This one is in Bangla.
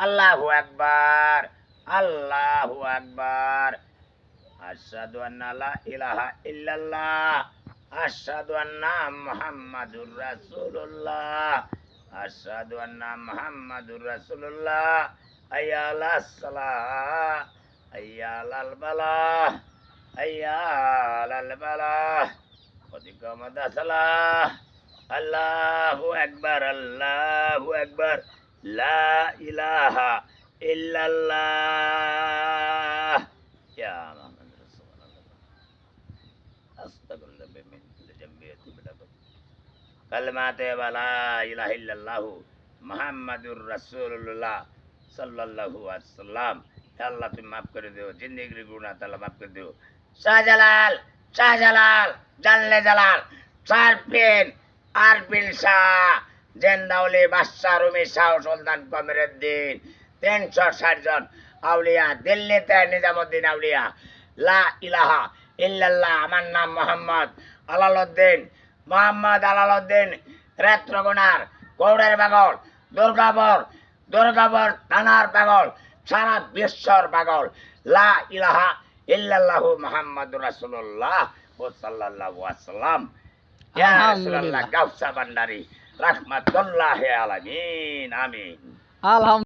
আল্লাহু আকবার, আল্লাহু আকবার। আশহাদু আন্না লা ইলাহা ইল্লাল্লাহ, আশহাদু আন্না মুহাম্মাদুর রাসূলুল্লাহ, আশহাদু আন্না মুহাম্মাদুর রাসূলুল্লাহ। হাইয়া আলাস সালাহ, হাইয়া আলাল ফালাহ, হাইয়া আলাল ফালাহ। কদ কামাতাস সালাহ। আল্লাহু আকবার, আল্লাহু আকবার। লা ইলাহা ইল্লাল্লাহ। ইয়া মুহাম্মদ রাসূলুল্লাহ। আস্তাগফিরুল্লাহ মিন কুল্লি যামবি ওয়া আতুবু ইলাইহি। কালিমাতে ওয়া লা ইলাহা ইল্লাল্লাহু মুহাম্মাদুর রাসূলুল্লাহ সাল্লাল্লাহু আলাইহি ওয়াসাল্লাম। হে আল্লাহ তুমি মাফ করে দিও, জিন্দেগির গুনাহ তাআলা মাফ করে দিও। শাহজালাল, শাহজালাল, জানলে জালাল, সারপিন, আরবিল শাহ, জেন্দাউলি বাদশাহ রুমি শাহ সুলতান কমরুদ্দিন, 360 জন আউলিয়া, দিল্লিতে নিজামুদ্দিন আউলিয়া। লা ইলাহা ইল্লাল্লাহ। আমার নাম মোহাম্মদ আলালউদ্দিন, মোহাম্মদ আলালউদ্দিন, রেত্রগুনার গৌড়ের পাগল, দুর্গাপুর থানার পাগল, সারা বিশ্বর পাগল। লা ইলাহা ইল্লাল্লাহু মুহাম্মাদুর রাসূলুল্লাহ সাল্লাল্লাহু আলাইহি ওয়াসাল্লাম। ইয়া রাসূলুল্লাহ, গাউসা ভান্ডারী, রাহমাতুল্লাহি আলামিন। আমিন। আলহামদুলিল্লাহ।